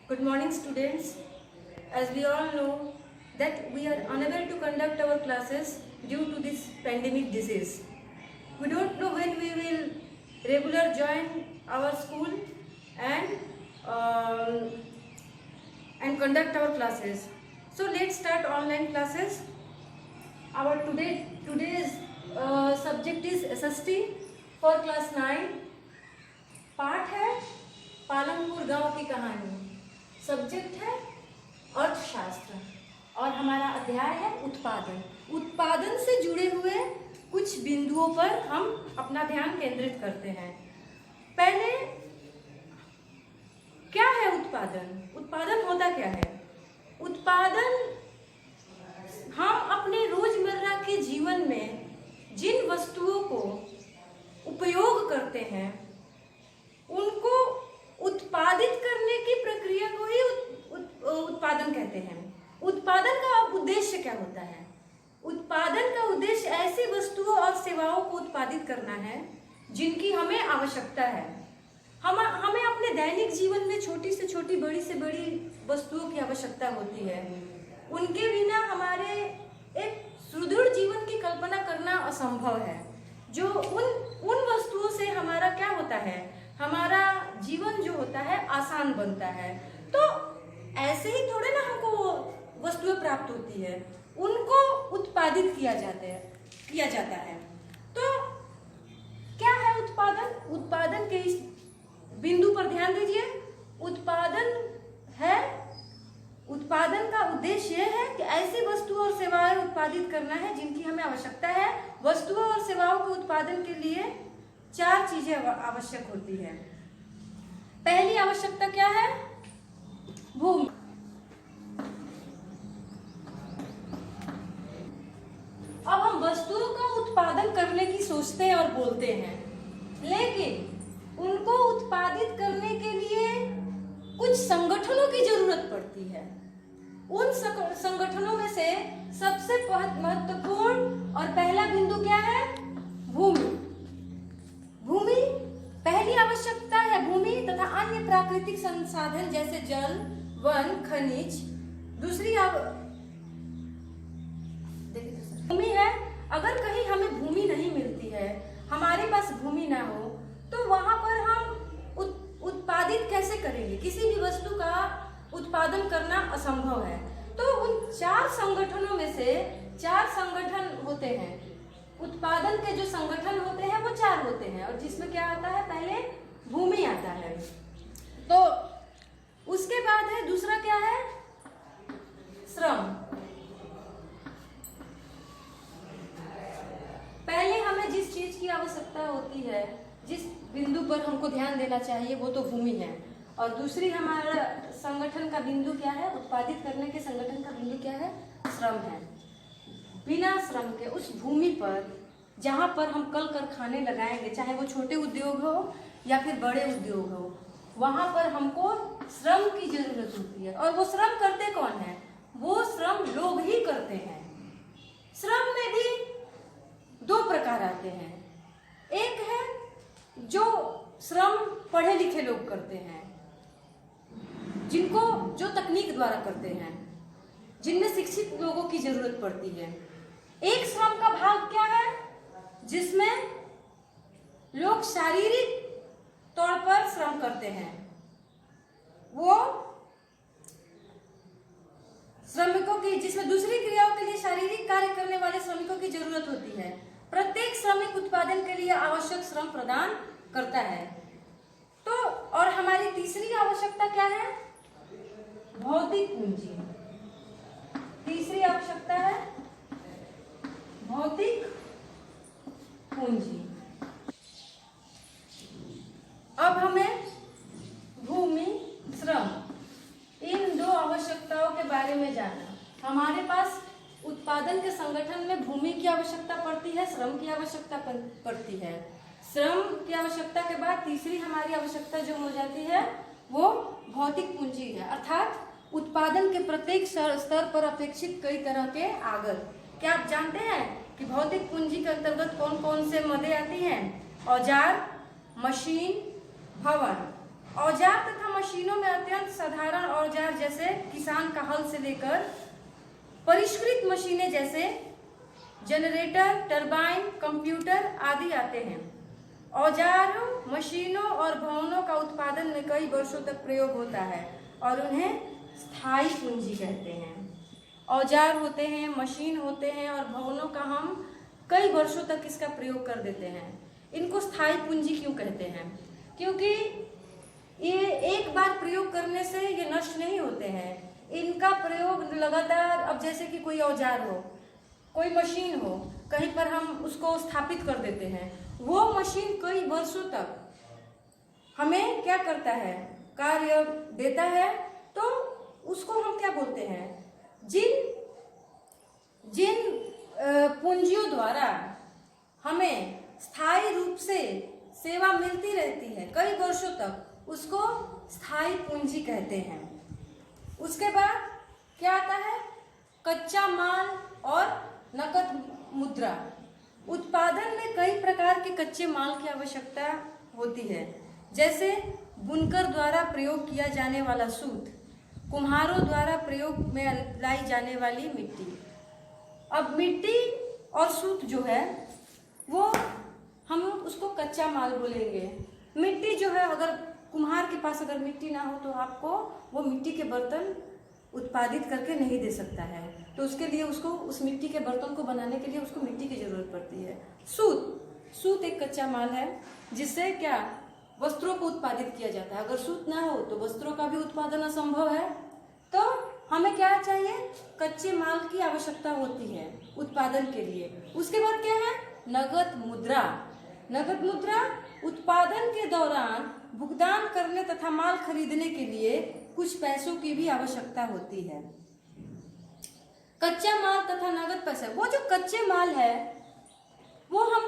Good morning, students. As we all know that we are unable to conduct our classes due to this pandemic disease. We don't know when we will regular join our school and um, conduct our classes. So let's start online classes. Our today's subject is SST for class 9. पाठ है पालनपुर गांव की कहानी। Subject है अर्थशास्त्र और हमारा अध्याय है उत्पादन। उत्पादन से जुड़े हुए कुछ बिंदुओं पर हम अपना ध्यान केंद्रित करते हैं। पहले क्या है उत्पादन? उत्पादन होता क्या है? उत्पादन हम अपने रोजमर्रा के जीवन में जिन वस्तुओं को उपयोग करते हैं उनको उत्पादित करने की प्रक्रिया को ही उत्पादन कहते हैं। उत्पादन का उद्देश्य क्या होता है? उत्पादन का उद्देश्य ऐसी वस्तुओं और सेवाओं को उत्पादित करना है जिनकी हमें आवश्यकता है। हमें अपने दैनिक जीवन में छोटी से छोटी बड़ी से बड़ी वस्तुओं की आवश्यकता होती है। उनके बिना हमारे एक सुदृढ़ जीवन की कल्पना करना असंभव है। जो उन वस्तुओं से हमारा क्या होता है, हमारा जीवन जो होता है आसान बनता है। तो ऐसे ही थोड़े ना हमको वस्तुएं प्राप्त होती है, उनको उत्पादित किया जाता है। तो क्या है उत्पादन? उत्पादन के इस बिंदु पर ध्यान दीजिए। उत्पादन का उद्देश्य यह है कि ऐसी वस्तुओं और सेवाएं उत्पादित करना है जिनकी हमें आवश्यकता है। वस्तुओं और सेवाओं के उत्पादन के लिए 4 चीजें आवश्यक होती है। पहली आवश्यकता क्या है? भूमि। अब हम वस्तुओं का उत्पादन करने की सोचते हैं और बोलते हैं, लेकिन उनको उत्पादित करने के लिए कुछ संगठनों की जरूरत पड़ती है। उन संगठनों में से सबसे महत्वपूर्ण और पहला बिंदु क्या है? भूमि। भूमि पहली आवश्यकता है। भूमि तथा अन्य प्राकृतिक संसाधन जैसे जल, वन, खनिज। दूसरी भूमि है। अगर कहीं हमें भूमि नहीं मिलती है, हमारे पास भूमि ना हो, तो वहां पर हम उत्पादित कैसे करेंगे? किसी भी वस्तु का उत्पादन करना असंभव है। तो उन 4 संगठनों में से 4 संगठन होते हैं। उत्पादन के जो संगठन होते हैं वो 4 होते हैं, और जिसमें क्या आता है? पहले भूमि आता है। तो उसके बाद है दूसरा क्या है? श्रम। पहले हमें जिस चीज की आवश्यकता होती है, जिस बिंदु पर हमको ध्यान देना चाहिए, वो तो भूमि है। और दूसरी हमारा संगठन का बिंदु क्या है? उत्पादित करने के संगठन का बिंदु क्या है? श्रम है। बिना श्रम के उस भूमि पर जहाँ पर हम कल कारखाने लगाएंगे, चाहे वो छोटे उद्योग हो या फिर बड़े उद्योग हो, वहाँ पर हमको श्रम की जरूरत होती है। और वो श्रम करते कौन है? वो श्रम लोग ही करते हैं। श्रम में भी 2 प्रकार आते हैं। एक है जो श्रम पढ़े लिखे लोग करते हैं, जो तकनीक द्वारा करते हैं, जिनमें शिक्षित लोगों की जरूरत पड़ती है। एक श्रम का भाग क्या है? जिसमें लोग शारीरिक तौर पर श्रम करते हैं। वो श्रमिकों की, जिसमें दूसरी क्रियाओं के लिए शारीरिक कार्य करने वाले श्रमिकों की जरूरत होती है। प्रत्येक श्रमिक उत्पादन के लिए आवश्यक श्रम प्रदान करता है। तो और हमारी तीसरी आवश्यकता क्या है? भौतिक पूंजी। तीसरी आवश्यकता है भौतिक पूंजी। अब हमें भूमि, श्रम, इन 2 आवश्यकताओं के बारे में जानना। हमारे पास उत्पादन के संगठन में भूमि की आवश्यकता पड़ती है, श्रम की आवश्यकता पड़ती है। श्रम की आवश्यकता के बाद तीसरी हमारी आवश्यकता जो हो जाती है वो भौतिक पूंजी है। अर्थात उत्पादन के प्रत्येक स्तर पर अपेक्षित कई तरह के आगत। क्या आप जानते हैं कि भौतिक पूंजी के अंतर्गत कौन कौन से मदें आती हैं? औजार, मशीन, भवन औजार तथा मशीनों में अत्यंत साधारण औजार जैसे किसान का हल से लेकर परिष्कृत मशीनें जैसे जनरेटर, टरबाइन, कंप्यूटर आदि आते हैं। औजारों, मशीनों और भवनों का उत्पादन में कई वर्षों तक प्रयोग होता है और उन्हें स्थायी पूंजी कहते हैं। औजार होते हैं, मशीन होते हैं और भवनों का हम कई वर्षों तक इसका प्रयोग कर देते हैं। इनको स्थायी पूंजी क्यों कहते हैं? क्योंकि ये एक बार प्रयोग करने से ये नष्ट नहीं होते हैं। इनका प्रयोग लगातार, अब जैसे कि कोई औजार हो, कोई मशीन हो, कहीं पर हम उसको स्थापित कर देते हैं, वो मशीन कई वर्षों तक हमें क्या करता है, कार्य देता है। तो उसको हम क्या बोलते हैं? जिन पूंजियों द्वारा हमें स्थायी रूप से सेवा मिलती रहती है कई वर्षों तक, उसको स्थायी पूंजी कहते हैं। उसके बाद क्या आता है? कच्चा माल और नकद मुद्रा। उत्पादन में कई प्रकार के कच्चे माल की आवश्यकता होती है, जैसे बुनकर द्वारा प्रयोग किया जाने वाला सूत, कुम्हारों द्वारा प्रयोग में लाई जाने वाली मिट्टी। अब मिट्टी और सूत जो है वो हम उसको कच्चा माल बोलेंगे। मिट्टी जो है, अगर कुम्हार के पास अगर मिट्टी ना हो तो आपको वो मिट्टी के बर्तन उत्पादित करके नहीं दे सकता है, तो उसके लिए उसको उस मिट्टी के बर्तन को बनाने के लिए उसको मिट्टी की जरूरत पड़ती है। सूत एक कच्चा माल है जिससे क्या वस्त्रों को उत्पादित किया जाता है। अगर सूत ना हो तो वस्त्रों का भी उत्पादन असंभव है। तो हमें क्या चाहिए? कच्चे माल की आवश्यकता होती है उत्पादन के लिए। उसके बाद क्या है? नगद मुद्रा। नगद मुद्रा उत्पादन के दौरान भुगतान करने तथा माल खरीदने के लिए कुछ पैसों की भी आवश्यकता होती है। कच्चा माल तथा नगद पैसा, वो जो कच्चे माल है वो हम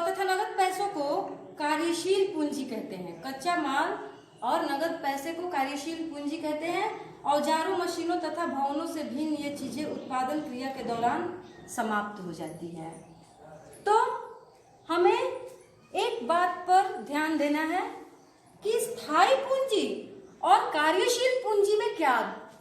तथा नगद पैसों को कार्यशील पूंजी कहते हैं। कच्चा माल और नगद पैसे को कार्यशील पूंजी कहते हैं। औजारों, मशीनों तथा भवनों से भिन्न ये चीजें उत्पादन क्रिया के दौरान समाप्त हो जाती है। तो हमें एक बात पर ध्यान देना है कि स्थायी पूंजी और कार्यशील पूंजी में क्या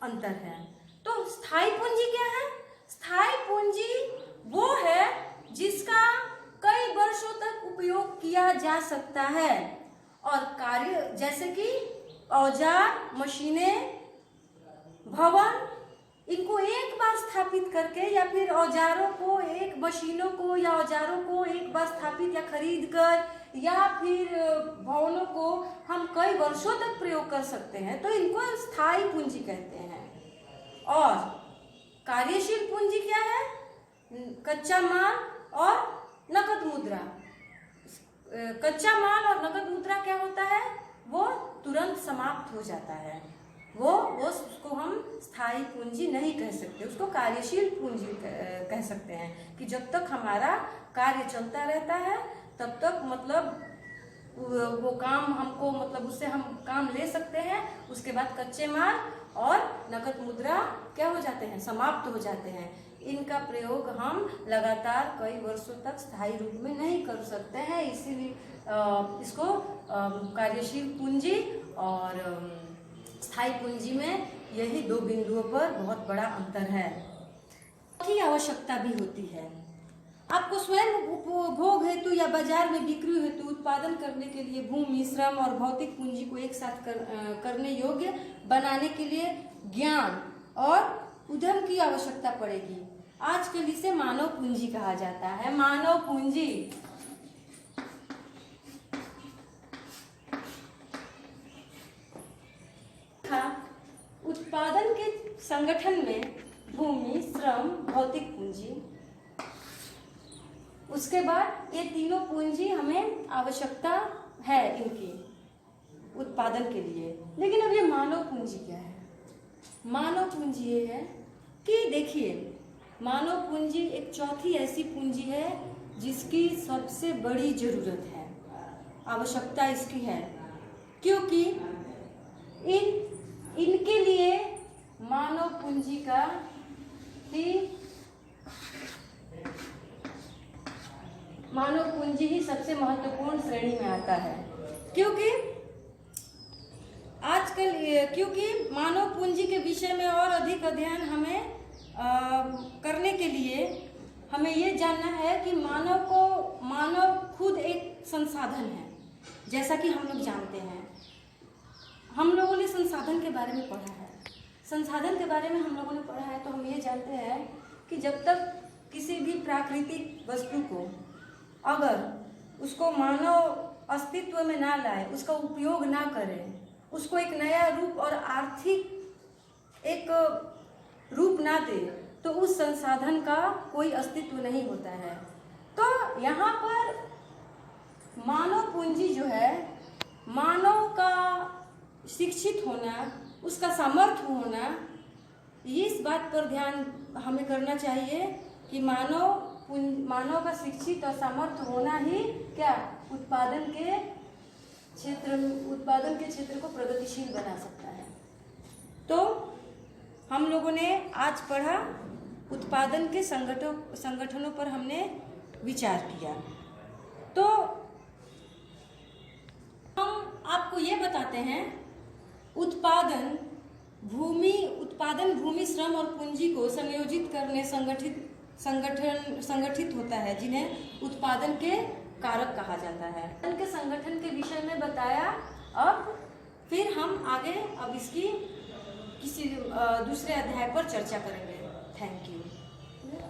अंतर है। तो स्थायी पूंजी क्या है? स्थायी पूंजी वो है जिसका कई वर्षों तक उपयोग किया जा सकता है, और कार्य जैसे कि औजार, मशीनें, भवन, इनको एक बार स्थापित करके या फिर औजारों को, एक मशीनों को या औजारों को एक बार स्थापित या खरीद कर या फिर भवनों को हम कई वर्षों तक प्रयोग कर सकते हैं, तो इनको स्थायी पूंजी कहते हैं। और कार्यशील पूंजी क्या है? कच्चा माल और नकद मुद्रा। कच्चा माल और नकद मुद्रा क्या होता है? वो तुरंत समाप्त हो जाता है। वो उसको हम स्थायी पूंजी नहीं कह सकते, उसको कार्यशील पूंजी कह सकते हैं कि जब तक हमारा कार्य चलता रहता है तब तक मतलब वो काम हमको, मतलब उससे हम काम ले सकते हैं। उसके बाद कच्चे माल और नकद मुद्रा क्या हो जाते हैं? समाप्त हो जाते हैं। इनका प्रयोग हम लगातार कई वर्षों तक स्थायी रूप में नहीं कर सकते हैं, इसीलिए इसको कार्यशील पूंजी और स्थायी पूंजी में यही दो बिंदुओं पर बहुत बड़ा अंतर है। की आवश्यकता भी होती है। आपको स्वयं उपभोग हेतु या बाजार में बिक्री हेतु उत्पादन करने के लिए भूमि, श्रम और भौतिक पूंजी को एक साथ करने योग्य बनाने के लिए ज्ञान और उद्यम की आवश्यकता पड़ेगी। आजकल इसे मानव पूंजी कहा जाता है। मानव पूंजी उत्पादन के संगठन में भूमि, श्रम, भौतिक पूंजी, उसके बाद ये तीनों पूंजी हमें आवश्यकता है इनकी उत्पादन के लिए। लेकिन अब ये मानव पूंजी क्या है? मानव पूंजी ये है कि देखिए, मानव पूंजी एक चौथी ऐसी पूंजी है जिसकी सबसे बड़ी जरूरत है, आवश्यकता इसकी है, क्योंकि इनके लिए मानव पूंजी का मानव पूंजी ही सबसे महत्वपूर्ण श्रेणी में आता है। क्योंकि क्योंकि मानव पूंजी के विषय में और अधिक अध्ययन हमें करने के लिए हमें ये जानना है कि मानव खुद एक संसाधन है। जैसा कि हम लोग जानते हैं, हम लोगों ने संसाधन के बारे में पढ़ा है। संसाधन के बारे में हम लोगों ने पढ़ा है तो हम ये जानते हैं कि जब तक किसी भी प्राकृतिक वस्तु को अगर उसको मानव अस्तित्व में ना लाए, उसका उपयोग ना करे, उसको एक नया रूप और आर्थिक एक रूप ना दे, तो उस संसाधन का कोई अस्तित्व नहीं होता है। तो यहाँ पर मानव पूंजी जो है, मानव का शिक्षित होना, उसका सामर्थ्य होना, इस बात पर ध्यान हमें करना चाहिए कि मानव का शिक्षित और सामर्थ्य होना ही क्या उत्पादन के क्षेत्र को प्रगतिशील बना सकता है। तो हम लोगों ने आज पढ़ा, उत्पादन के संगठनों पर हमने विचार किया। तो हम आपको ये बताते हैं, उत्पादन भूमि, श्रम और पूंजी को संयोजित करने संगठित होता है, जिन्हें उत्पादन के कारक कहा जाता है। के संगठन के विषय में बताया। अब फिर हम आगे इसकी किसी दूसरे अध्याय पर चर्चा करेंगे। Thank you.